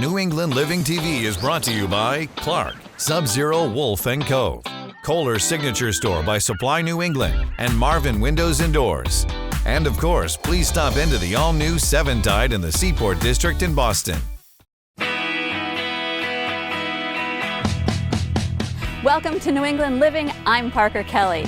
New England Living TV is brought to you by Clark, Sub-Zero Wolf & Co., Kohler's Signature Store by Supply New England, and Marvin Windows and Doors. And of course, please stop into the all-new Seven Tide in the Seaport District in Boston. Welcome to New England Living. I'm Parker Kelley.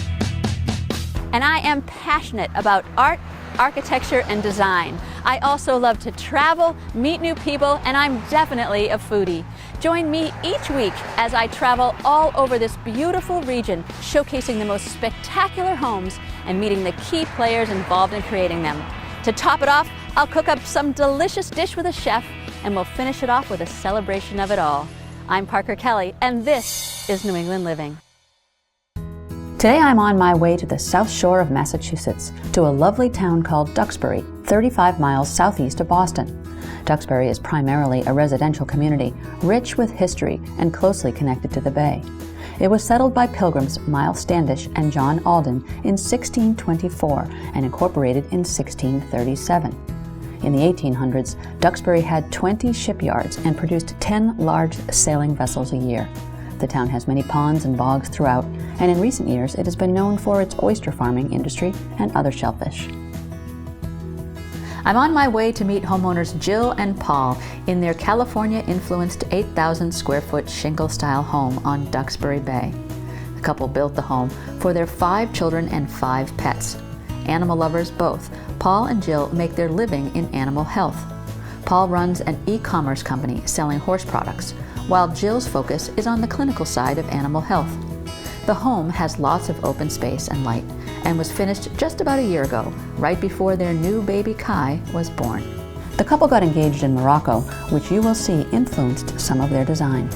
And I am passionate about art, architecture, and design. I also love to travel, meet new people, and I'm definitely a foodie. Join me each week as I travel all over this beautiful region, showcasing the most spectacular homes and meeting the key players involved in creating them. To top it off, I'll cook up some delicious dish with a chef, and we'll finish it off with a celebration of it all. I'm Parker Kelley, and this is New England Living. Today I'm on my way to the South Shore of Massachusetts, to a lovely town called Duxbury, 35 miles southeast of Boston. Duxbury is primarily a residential community, rich with history and closely connected to the bay. It was settled by Pilgrims Miles Standish and John Alden in 1624 and incorporated in 1637. In the 1800s, Duxbury had 20 shipyards and produced 10 large sailing vessels a year. The town has many ponds and bogs throughout, and in recent years it has been known for its oyster farming industry and other shellfish. I'm on my way to meet homeowners Jill and Paal in their California-influenced 8,000 square foot shingle-style home on Duxbury Bay. The couple built the home for their 5 children and 5 pets. Animal lovers both, Paal and Jill make their living in animal health. Paal runs an e-commerce company selling horse products, while Jill's focus is on the clinical side of animal health. The home has lots of open space and light and was finished just about a year ago, right before their new baby Kai was born. The couple got engaged in Morocco, which you will see influenced some of their design.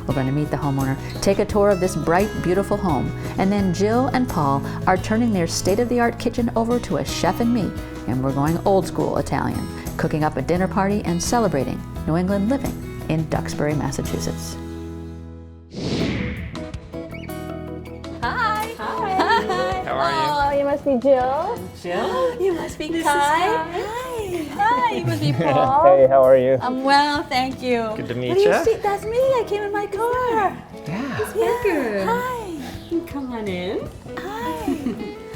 We're going to meet the homeowner, take a tour of this bright, beautiful home, and then Jill and Paal are turning their state-of-the-art kitchen over to a chef and me, and we're going old school Italian, cooking up a dinner party and celebrating New England living in Duxbury, Massachusetts. Hi. Hi. How are you? Oh, you must be Jill. Jill? You must be This is Kai. Kai. Hi. You must be Paul. Hey, how are you? I'm well, thank you. Good to What meet do you you. see? That's me. I came in my car. Yeah. Yeah. Hi. Come on in. Hi.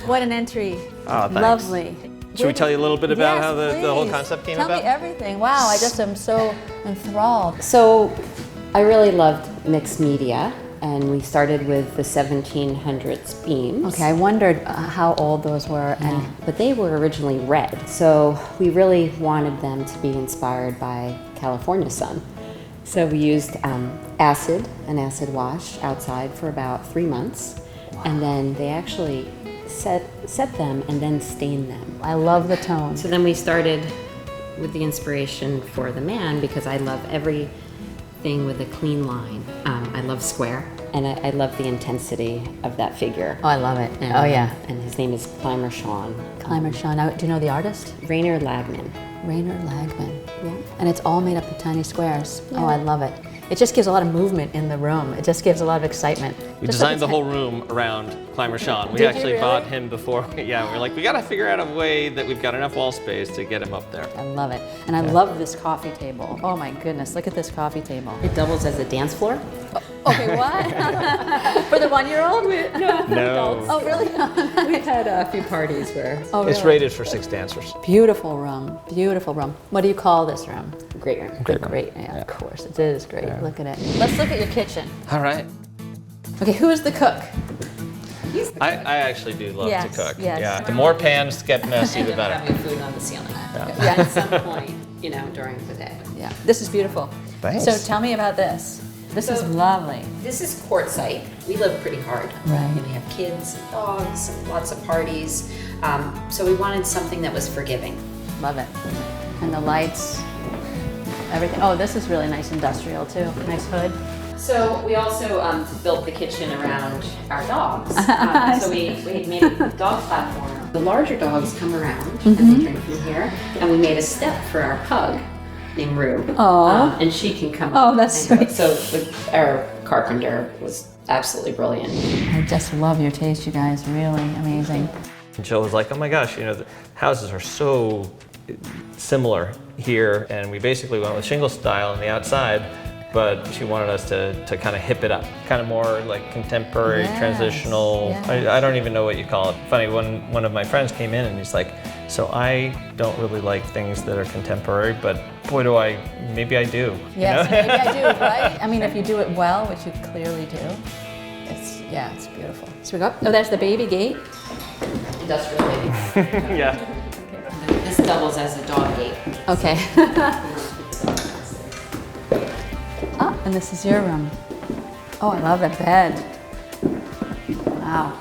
What an entry. Oh, thanks. Lovely. Should we tell you a little bit about Yes, how the whole please. concept came Tell about? me everything. Wow, I just am so enthralled. So I really loved mixed media, and we started with the 1700s beams. Okay, I wondered how old those were, and But they were originally red, so we really wanted them to be inspired by California sun. So we used an acid wash outside for about 3 months, and then they actually set them and then stain them. I love the tone. So then we started with the inspiration for the man, because I love everything with a clean line. I love square, and I love the intensity of that figure. Oh, I love it. And, Oh, yeah. And his name is Climber Sean. Climber Sean. Now, do you know the artist? Rainer Lagman. Rainer Lagman. Yeah. And it's all made up of tiny squares. Oh, I love it. It just gives a lot of movement in the room. It just gives a lot of excitement. We Just designed the like whole room around Climber Sean. We Did you actually really? bought him before. Yeah, we were like, we gotta figure out a way that we've got enough wall space to get him up there. I love it. And I love this coffee table. Oh my goodness, look at this coffee table. It doubles as a dance floor. Okay, what? For the 1-year-old? No. Oh, really? We've had a few parties where Oh, It's really? rated for 6 dancers. Beautiful room, beautiful room. What do you call this room? great room. Great, yeah, of course, it is great. Look at it. Let's look at your kitchen. All right. Okay, who is the cook? I actually do love Yes, to cook. yes. Yeah. The more pans get messy, the better. Having food on the ceiling. Yeah. At some point, during the day. Yeah, this is beautiful. Thanks. So tell me about this. This is lovely. This is quartzite. We live pretty hard. Right. We have kids, dogs, and lots of parties. So we wanted something that was forgiving. Love it. And the lights, everything. Oh, this is really nice industrial too. Nice hood. So we also built the kitchen around our dogs. So we made a dog platform. The larger dogs come around and they drink from here. And we made a step for our pug named Rue. Aw. And she can come Oh, up. that's and sweet. So our carpenter was absolutely brilliant. I just love your taste, you guys. Really amazing. And Jill was like, oh my gosh, the houses are so similar here, and we basically went with shingle style on the outside, but she wanted us to kind of hip it up, kind of more like contemporary, Yes, transitional. yes. I don't even know what you call it. Funny, one of my friends came in and he's like, so I don't really like things that are contemporary, but boy maybe I do. you Yes, know? maybe I do, right? I mean, if you do it well, which you clearly do, it's beautiful. So we go up. Oh, that's the baby gate. Industrial baby. Yeah. This doubles as a dog gate. Okay. Oh, and this is your room. Oh, I love that bed. Wow.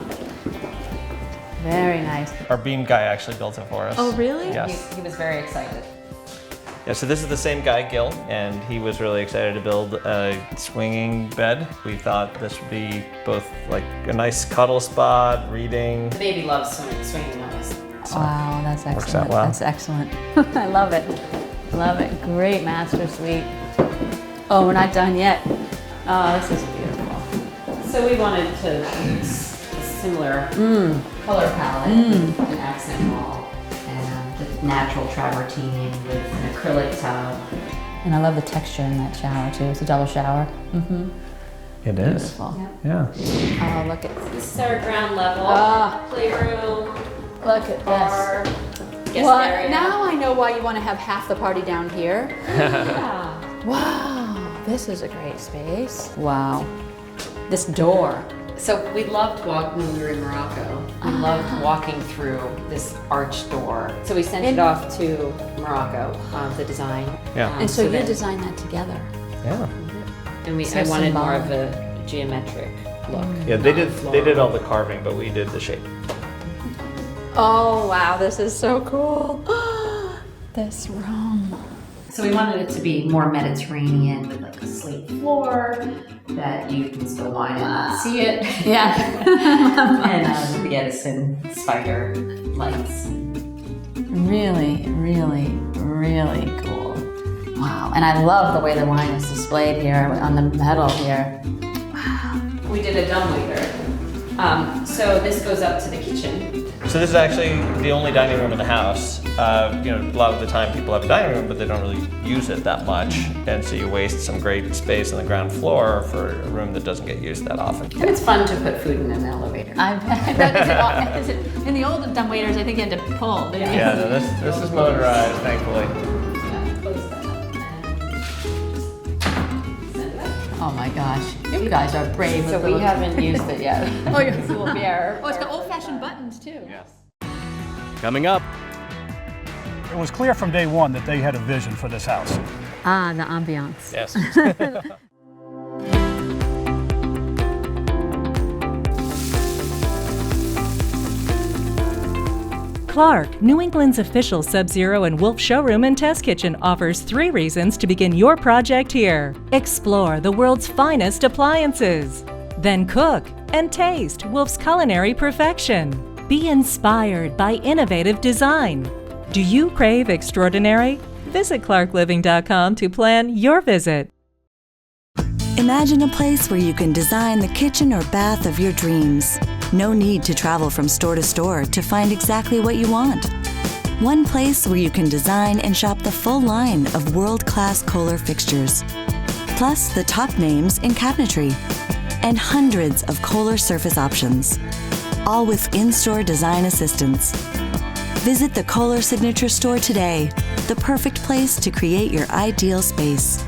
Very nice. Our beam guy actually built it for us. Oh, really? Yes. He was very excited. Yeah, so this is the same guy, Gil, and he was really excited to build a swinging bed. We thought this would be both like a nice cuddle spot, reading. The baby loves swinging on us. Wow, that's excellent. Works out well. That's excellent. I love it. Love it. Great master suite. Oh, we're not done yet. Oh, this is beautiful. So we wanted to use a similar color palette, an accent wall, and the natural travertine with an acrylic tub. And I love the texture in that shower too. It's a double shower. Mm-hmm. It is. Beautiful. Yeah. Oh, look at This is our ground level Ah. playroom, look at bar, this. guest Well, area. now I know why you want to have half the party down here. Yeah. Wow, this is a great space. Wow. This door. So we loved when we were in Morocco. We loved walking through this arched door. So we sent it off to Morocco, the design. Yeah. And so you that- designed that together. Yeah. And So I wanted more of symbolic. a geometric look. Yeah, they not did all floral. the carving, but we did the shape. Oh, wow, this is so cool. This room. So we wanted it to be more Mediterranean with like a slate floor that you can still line and see it. Yeah. And the Edison spider lights. Really, really, really cool. Wow, and I love the way the wine is displayed here on the metal here. We did a dumbwaiter. So this goes up to the kitchen. So this is actually the only dining room in the house. A lot of the time people have a dining room, but they don't really use it that much. And so you waste some great space on the ground floor for a room that doesn't get used that often. And it's fun to put food in an elevator. Is it, in the old dumbwaiters, I think you had to pull. Didn't you? Yeah, no, this is motorized, thankfully. Close that up and send it up. Oh my gosh, you guys are brave. So we haven't used it yet. Oh, you're, This will be our. oh, it's got old-fashioned buttons too. Coming up, It was clear from day one that they had a vision for this house. Ah, the ambiance. Yes. Clark, New England's official Sub-Zero and Wolf showroom and test kitchen, offers 3 reasons to begin your project here. Explore the world's finest appliances. Then cook and taste Wolf's culinary perfection. Be inspired by innovative design. Do you crave extraordinary? Visit clarkliving.com to plan your visit. Imagine a place where you can design the kitchen or bath of your dreams. No need to travel from store to store to find exactly what you want. One place where you can design and shop the full line of world-class Kohler fixtures, plus the top names in cabinetry, and hundreds of Kohler surface options, all with in-store design assistance. Visit the Kohler Signature Store today, the perfect place to create your ideal space.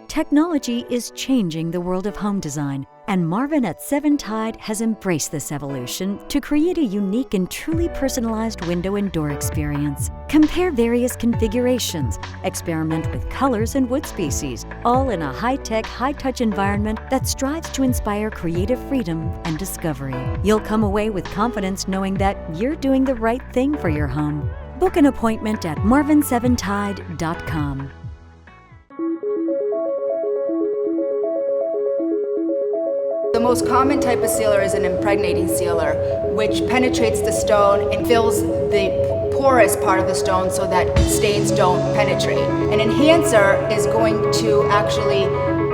Technology is changing the world of home design, and Marvin at 7 Tide has embraced this evolution to create a unique and truly personalized window and door experience. Compare various configurations, experiment with colors and wood species, all in a high-tech, high-touch environment that strives to inspire creative freedom and discovery. You'll come away with confidence knowing that you're doing the right thing for your home. Book an appointment at marvin7tide.com. The most common type of sealer is an impregnating sealer, which penetrates the stone and fills the porous part of the stone so that stains don't penetrate. An enhancer is going to actually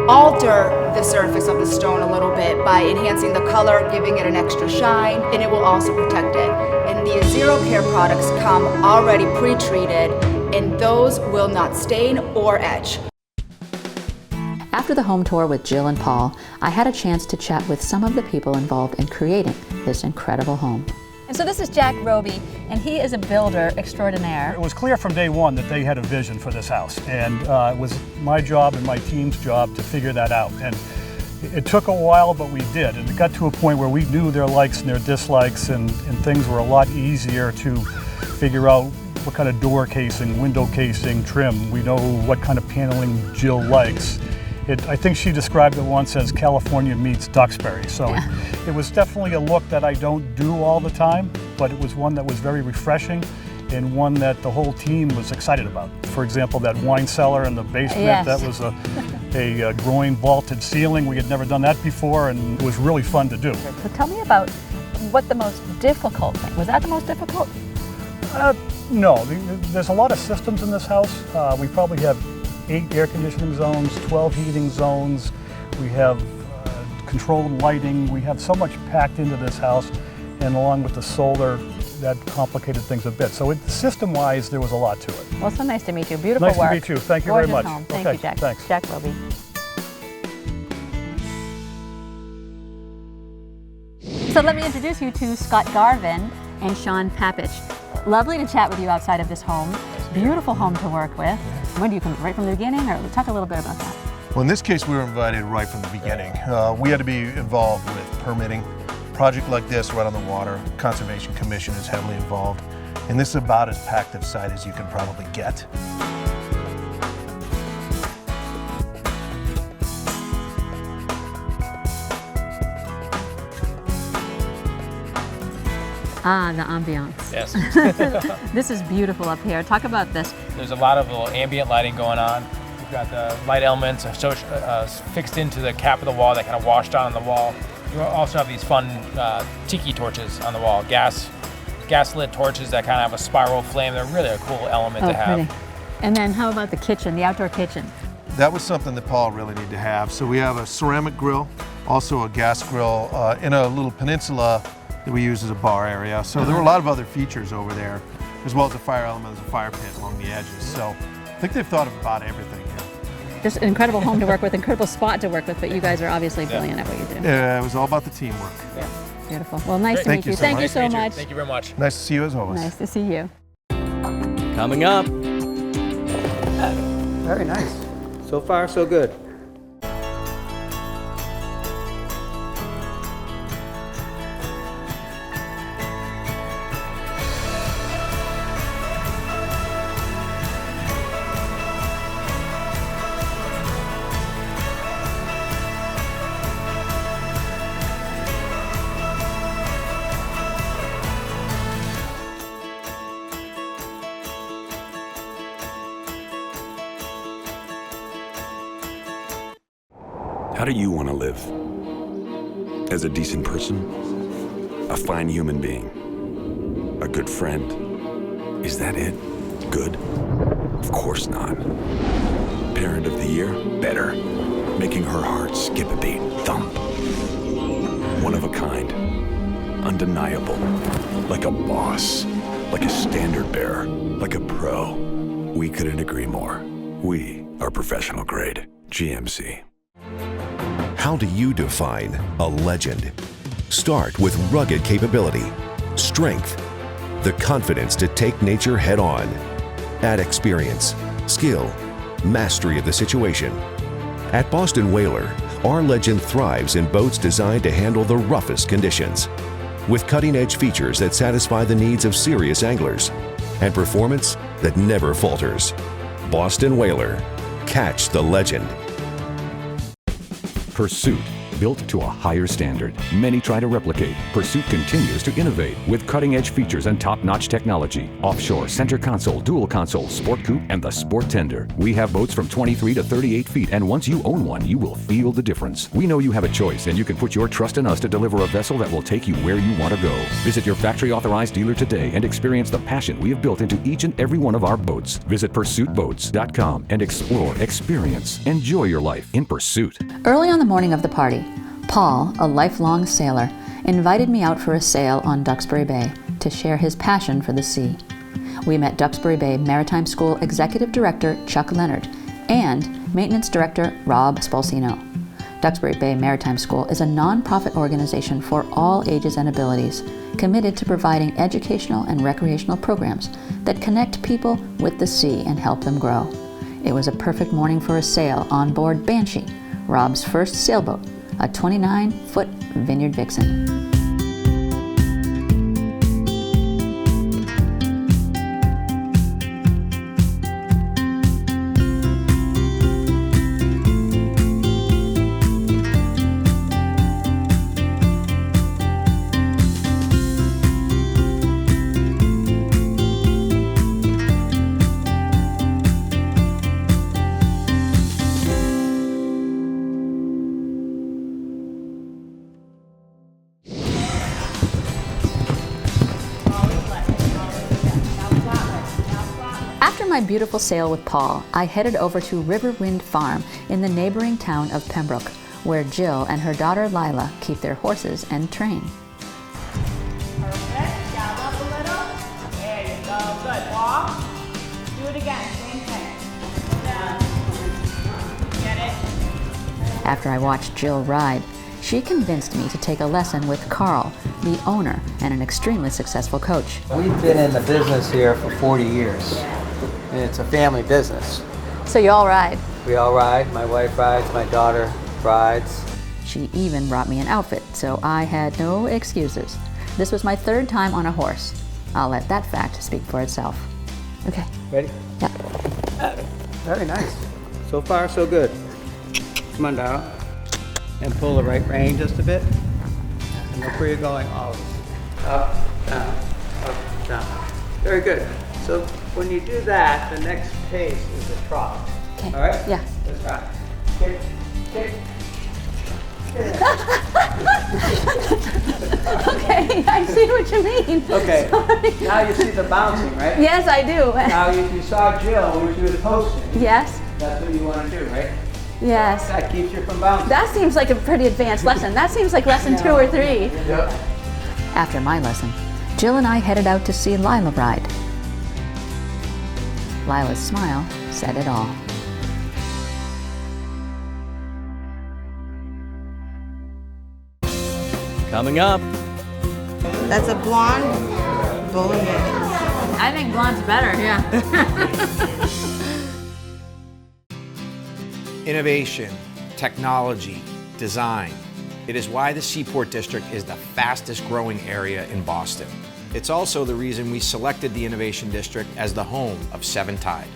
alter the surface of the stone a little bit by enhancing the color, giving it an extra shine, and it will also protect it. And the Zero Care products come already pre-treated, and those will not stain or etch. After the home tour with Jill and Paul, I had a chance to chat with some of the people involved in creating this incredible home. And so this is Jack Robbie, and he is a builder extraordinaire. It was clear from day one that they had a vision for this house, and it was my job and my team's job to figure that out. And it took a while, but we did. And it got to a point where we knew their likes and their dislikes, and things were a lot easier to figure out what kind of door casing, window casing, trim. We know what kind of paneling Jill likes. I think she described it once as California meets Duxbury. So it was definitely a look that I don't do all the time, but it was one that was very refreshing and one that the whole team was excited about. For example, that wine cellar in the basement, that was a groin vaulted ceiling. We had never done that before, and it was really fun to do. So tell me about what the most difficult thing, was that the most difficult? No, there's a lot of systems in this house. We probably have 8 air conditioning zones, 12 heating zones. We have controlled lighting. We have so much packed into this house, and along with the solar, that complicated things a bit. So system-wise, there was a lot to it. Well, so nice to meet you. Beautiful work. Nice to meet you. Thank you very much. Home. Thank you, Jack. Thanks. Jack Robbie. So let me introduce you to Scott Garvin and Sean Papich. Lovely to chat with you outside of this home. Beautiful home to work with. When do you come, right from the beginning, or talk a little bit about that? Well, in this case, we were invited right from the beginning. We had to be involved with permitting. A project like this, right on the water, Conservation Commission is heavily involved. And this is about as packed of site as you can probably get. Ah, the ambiance. Yes. This is beautiful up here. Talk about this. There's a lot of little ambient lighting going on. We've got the light elements fixed into the cap of the wall that kind of wash down on the wall. You also have these fun tiki torches on the wall, gas lit torches that kind of have a spiral flame. They're really a cool element to have. Pretty. And then how about the kitchen, the outdoor kitchen? That was something that Paul really needed to have. So we have a ceramic grill, also a gas grill in a little peninsula that we use as a bar area. So there were a lot of other features over there, as well as a fire element, as a fire pit along the edges. So I think they've thought of about everything here. Just an incredible home to work with, incredible spot to work with, but you guys are obviously brilliant at what you do. Yeah, it was all about the teamwork. Yeah. Beautiful. Well, nice to meet you. Thank you so much. Thank you very much. Nice to see you as always. Nice to see you. Coming up. Very nice. So far, so good. How do you want to live? As a decent person? A fine human being? A good friend? Is that it? Good? Of course not. Parent of the Year? Better. Making her heart skip a beat. Thump. One of a kind. Undeniable. Like a boss. Like a standard bearer. Like a pro. We couldn't agree more. We are professional grade. GMC. How do you define a legend? Start with rugged capability, strength, the confidence to take nature head on. Add experience, skill, mastery of the situation. At Boston Whaler, our legend thrives in boats designed to handle the roughest conditions. With cutting-edge features that satisfy the needs of serious anglers and performance that never falters. Boston Whaler. Catch the legend. Pursuit, built to a higher standard. Many try to replicate. Pursuit continues to innovate with cutting-edge features and top-notch technology. Offshore, center console, dual console, sport coupe, and the sport tender. We have boats from 23 to 38 feet, and once you own one, you will feel the difference. We know you have a choice, and you can put your trust in us to deliver a vessel that will take you where you want to go. Visit your factory-authorized dealer today and experience the passion we have built into each and every one of our boats. Visit PursuitBoats.com and explore, experience, enjoy your life in Pursuit. Early on the morning of the party, Paul, a lifelong sailor, invited me out for a sail on Duxbury Bay. to share his passion for the sea. We met Duxbury Bay Maritime School Executive Director Chuck Leonard and Maintenance Director Rob Spolsino. Duxbury Bay Maritime School is a non-profit organization for all ages and abilities, committed to providing educational and recreational programs that connect people with the sea and help them grow. It was a perfect morning for a sail on board Banshee, Rob's first sailboat, a 29-foot Vineyard Vixen. After my beautiful sail with Paul, I headed over to Riverwind Farm in the neighboring town of Pembroke, where Jill and her daughter Lila keep their horses and train. Perfect. Down up a little. There you go. Good. Walk. Do it again. Same thing. Down. Get it? After I watched Jill ride, she convinced me to take a lesson with Carl, the owner and an extremely successful coach. We've been in the business here for 40 years, and it's a family business. So you all ride? We all ride. My wife rides, my daughter rides. She even brought me an outfit, so I had no excuses. This was my third time on a horse. I'll let that fact speak for itself. Okay. Ready? Yeah. Very nice. So far, so good. Come on down. And pull the right rein just a bit. And look where you're going always. Up, down, up, down. Very good. So when you do that, the next pace is a trot. Okay. All right? Yeah. Let's try. Kick, kick. Okay, I see what you mean. Okay. Sorry. Now you see the bouncing, right? Yes, I do. Now you saw Jill when she was posting. Yes. That's what you want to do, right? Yes. That keeps you from bouncing. That seems like a pretty advanced lesson. That seems like lesson 2 or 3. Yep. After my lesson, Jill and I headed out to see Lila ride. Lila's smile said it all. Coming up. That's a blonde bull and I think blonde's better, yeah. Innovation, technology, design. It is why the Seaport District is the fastest growing area in Boston. It's also the reason we selected the Innovation District as the home of Seven Tide.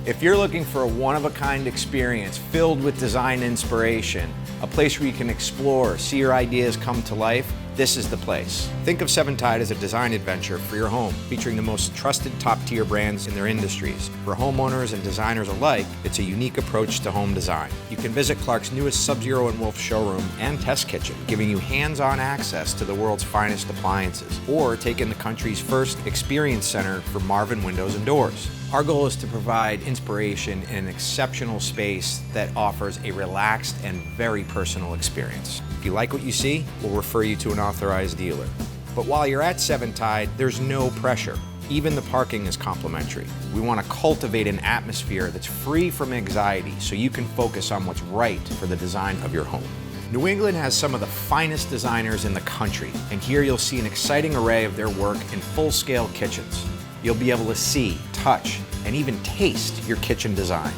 If you're looking for a one-of-a-kind experience filled with design inspiration, a place where you can explore, see your ideas come to life, this is the place. Think of Seven Tide as a design adventure for your home, featuring the most trusted top-tier brands in their industries. For homeowners and designers alike, it's a unique approach to home design. You can visit Clark's newest Sub-Zero and Wolf showroom and test kitchen, giving you hands-on access to the world's finest appliances, or take in the country's first experience center for Marvin Windows and Doors. Our goal is to provide inspiration in an exceptional space that offers a relaxed and very personal experience. If you like what you see, we'll refer you to an authorized dealer. But while you're at Seven Tide, there's no pressure. Even the parking is complimentary. We want to cultivate an atmosphere that's free from anxiety so you can focus on what's right for the design of your home. New England has some of the finest designers in the country, and here you'll see an exciting array of their work in full-scale kitchens. You'll be able to see, touch, and even taste your kitchen design.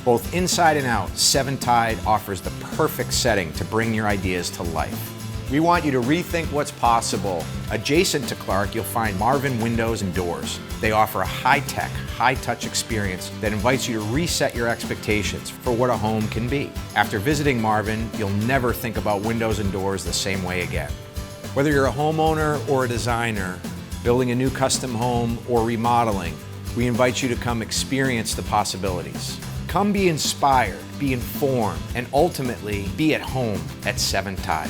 Both inside and out, Seven Tide offers the perfect setting to bring your ideas to life. We want you to rethink what's possible. Adjacent to Clark, you'll find Marvin Windows and Doors. They offer a high-tech, high-touch experience that invites you to reset your expectations for what a home can be. After visiting Marvin, you'll never think about windows and doors the same way again. Whether you're a homeowner or a designer, building a new custom home or remodeling, we invite you to come experience the possibilities. Come be inspired, be informed, and ultimately be at home at Seven Tide.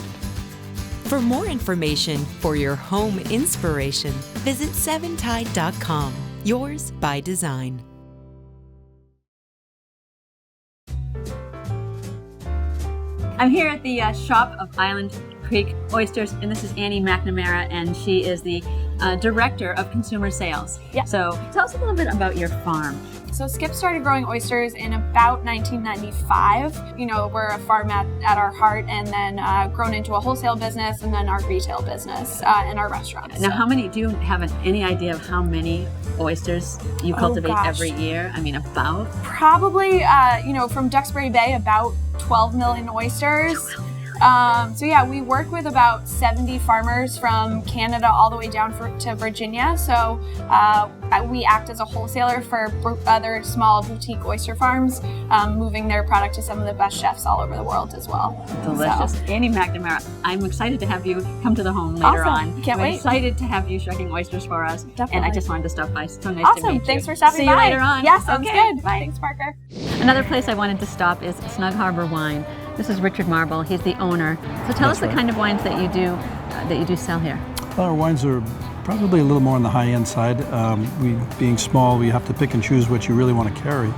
For more information for your home inspiration, visit seventide.com. Yours by design. I'm here at the shop of Island Creek Oysters, and this is Annie McNamara, and she is the Director of Consumer Sales. Yeah. So tell us a little bit about your farm. So Skip started growing oysters in about 1995. You know, we're a farm at our heart, and then grown into a wholesale business, and then our retail business and our restaurants. Now, how many, do you have any idea of how many oysters you cultivate every year? I mean, about? Probably, you know, from Duxbury Bay, about 12 million oysters. So yeah, we work with about 70 farmers from Canada all the way down to Virginia. So we act as a wholesaler for other small boutique oyster farms, moving their product to some of the best chefs all over the world as well. Delicious. So. Annie McNamara, I'm excited to have you come to the home later on. Can't I'm wait. excited to have you shucking oysters for us. Definitely. And I just wanted to stop by. So nice to meet you. Thanks for stopping by. by. See you later on. Yeah, sounds Okay. good. Bye. Thanks, Parker. Another place I wanted to stop is Snug Harbor Wine. This is Richard Marble. He's the owner. So tell us the kind of wines that you do sell here. Well, our wines are probably a little more on the high-end side. We, being small, we have to pick and choose what you really want to carry.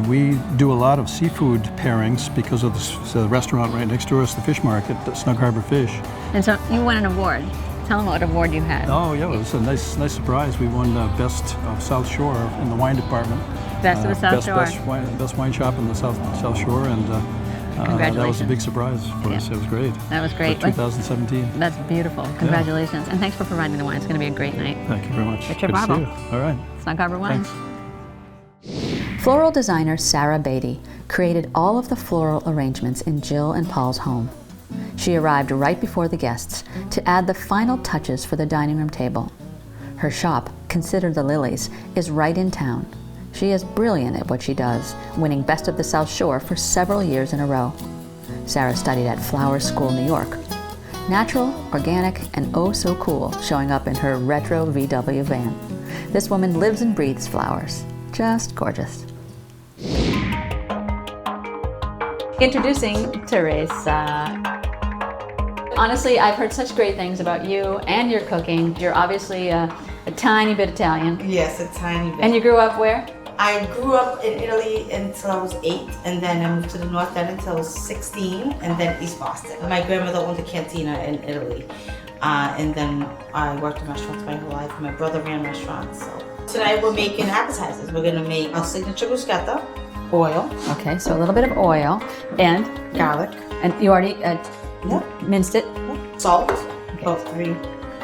We do a lot of seafood pairings because of the restaurant right next to us, the fish market, Snug Harbor Fish. And so you won an award. Tell them what award you had. Oh yeah, it was a nice surprise. We won Best of South Shore in the wine department. Best of the South Shore. Best wine shop in the South Shore, and congratulations. that was a big surprise for us. It was great. That was great. For 2017. That's beautiful. Congratulations. And thanks for providing the wine. It's going to be a great night. Thank you very much. Richard Good Marble. to see you. All right. Snug Harbor Wines. Floral designer Sarah Beatty created all of the floral arrangements in Jill and Paul's home. She arrived right before the guests to add the final touches for the dining room table. Her shop, Consider the Lilies, is right in town. She is brilliant at what she does, winning Best of the South Shore for several years in a row. Sarah studied at Flower School, New York. Natural, organic, and oh so cool, showing up in her retro VW van. This woman lives and breathes flowers. Just gorgeous. Introducing Teresa. Honestly, I've heard such great things about you and your cooking. You're obviously a tiny bit Italian. Yes, a tiny bit. And you grew up where? I grew up in Italy until I was 8, and then I moved to the North End until I was 16, and then East Boston. My grandmother owned a cantina in Italy, and then I worked in restaurants my whole life. My brother ran restaurants. So tonight we're making appetizers. We're gonna make our signature bruschetta, oil. Okay, so a little bit of oil and garlic. And you already minced it? Salt. Okay. About 3.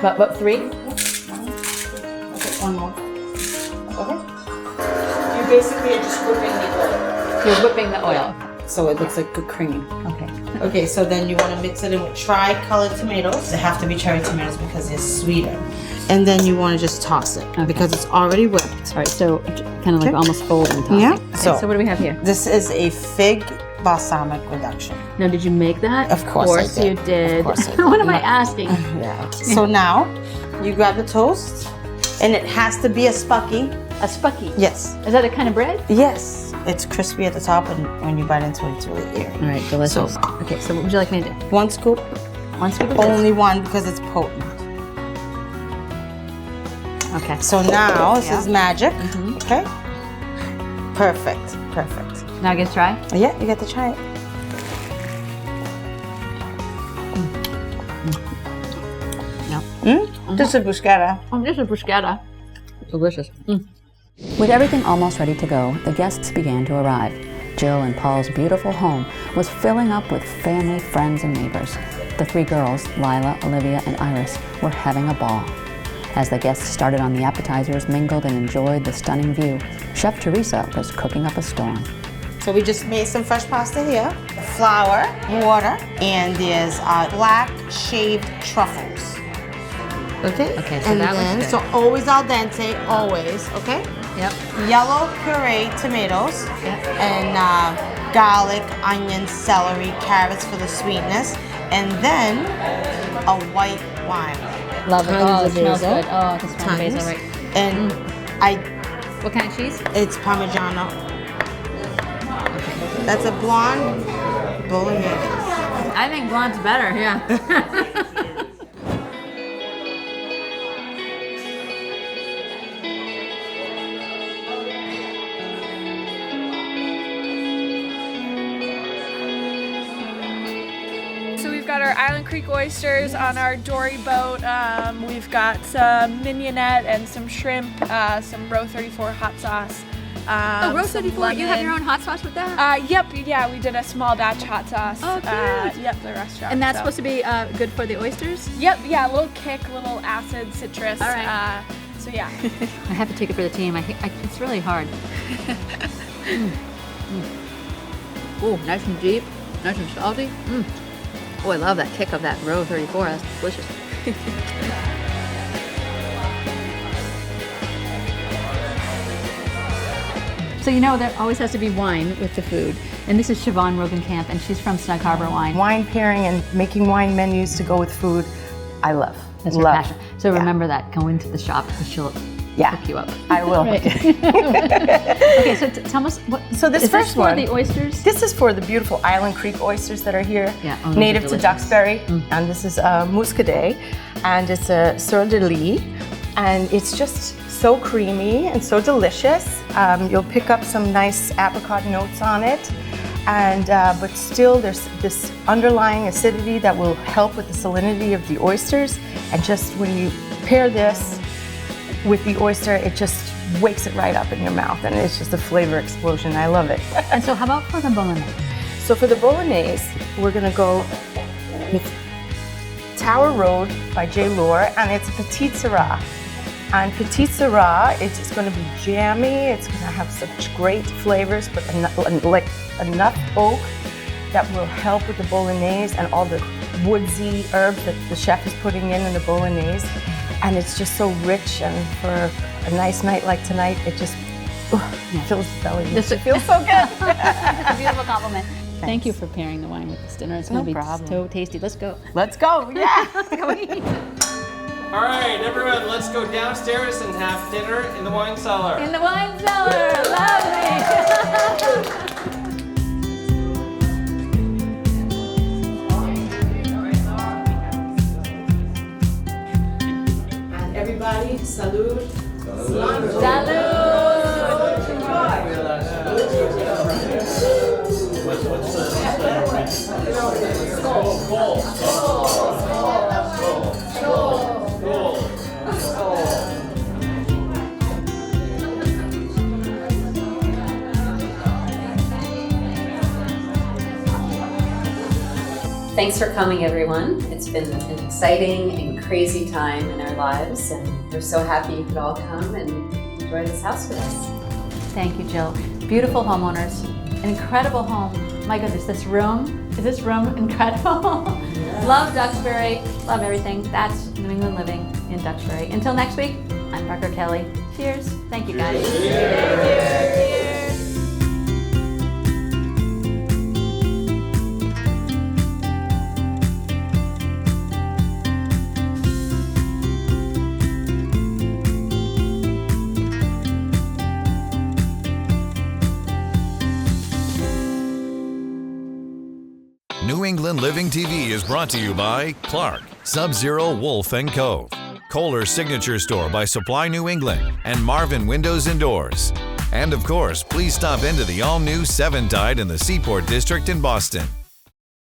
About 3? Okay, 1 more. Okay. You basically are just whipping the oil. You're whipping the oil. So it looks like good cream. Okay. Okay, so then you want to mix it in with tri-colored tomatoes. They have to be cherry tomatoes because they're sweeter. And then you want to just toss it because it's already whipped. All right, so kind of like almost folding tossing. Yeah. Okay, so what do we have here? This is a fig balsamic reduction. Now, did you make that? Of course I did. you did. Of course I did. What am I asking? Yeah. So now you grab the toast, and it has to be a spucky. A spucky? Yes. Is that a kind of bread? Yes. It's crispy at the top, and when you bite into it, it's really airy. All right, delicious. Okay, so what would you like me to do? 1 scoop. 1 scoop of Only 1 because it's potent. Okay. So now this is magic. Okay. Perfect. Perfect. Now I get to try? Yeah, you got to try it. Just a bruschetta. Oh, just a bruschetta. Delicious. With everything almost ready to go, the guests began to arrive. Jill and Paul's beautiful home was filling up with family, friends, and neighbors. The 3 girls, Lila, Olivia, and Iris, were having a ball. As the guests started on the appetizers, mingled, and enjoyed the stunning view, Chef Teresa was cooking up a storm. So we just made some fresh pasta here. Flour, water, and there's black shaved truffles. Okay. Okay, so and that then, was good. so always al dente, always, okay? Yep. Yellow puree tomatoes, and garlic, onion, celery, carrots for the sweetness, and then a white wine. Love it. Oh, it smells basil. good. Oh, it smells basil, right. And What kind of cheese? It's Parmigiano. Okay. That's a blonde bolognese. I think blonde's better, yeah. Island Creek oysters on our dory boat. We've got some mignonette and some shrimp, some Row 34 hot sauce. Row 34, you have your own hot sauce with that? Yep, yeah, we did a small batch hot sauce. Oh, cute. Yep, the restaurant. And that's supposed to be good for the oysters? Yep, yeah, a little kick, little acid, citrus. All right. So yeah. I have to take it for the team. It's really hard. Oh, nice and deep, nice and salty. Oh, I love that kick of that Row 34. That's delicious. So you know there always has to be wine with the food. And this is Siobhan Rogenkamp, and she's from Snug Harbor Wine. Wine pairing and making wine menus to go with food, I love. That's her passion. So remember that. Go into the shop because she'll hook you up. I will. Okay, so tell us what. So this first one. one, Is this for the oysters? This is for the beautiful Island Creek oysters that are here, those native are to delicious. Duxbury, and this is muscadet, and it's a sur de lis, and it's just so creamy and so delicious. You'll pick up some nice apricot notes on it, and but still there's this underlying acidity that will help with the salinity of the oysters. And just when you pair this with the oyster, it just wakes it right up in your mouth, and it's just a flavor explosion. I love it. And so how about for the bolognese? So for the bolognese, we're gonna go with Tower Road by J. Lore, and it's a Petite Syrah. And Petite Syrah, it's going to be jammy, it's going to have such great flavors, but enough oak that will help with the bolognese and all the woodsy herbs that the chef is putting in the bolognese. And it's just so rich, and for a nice night like tonight, it just fills the belly. It feels so good. It's a beautiful compliment. Thank you for pairing the wine with this dinner. It's going to be so tasty. Let's go. Let's go, yeah. All right, everyone, let's go downstairs and have dinner in the wine cellar. In the wine cellar. Lovely. And everybody, salud. Thanks for coming, everyone. It's been an exciting and crazy time in our lives, and we're so happy you could all come and enjoy this house with us. Thank you, Jill. Beautiful homeowners. An incredible home. My goodness, is this room incredible? Love Duxbury, love everything. That's New England living in Duxbury. Until next week, I'm Parker Kelley. Cheers. Thank you, guys. Cheers. New England Living TV is brought to you by Clark, Sub-Zero Wolf & Co., Kohler's Signature Store by Supply New England, and Marvin Windows and Doors. And of course, please stop into the all-new Seven Tide in the Seaport District in Boston.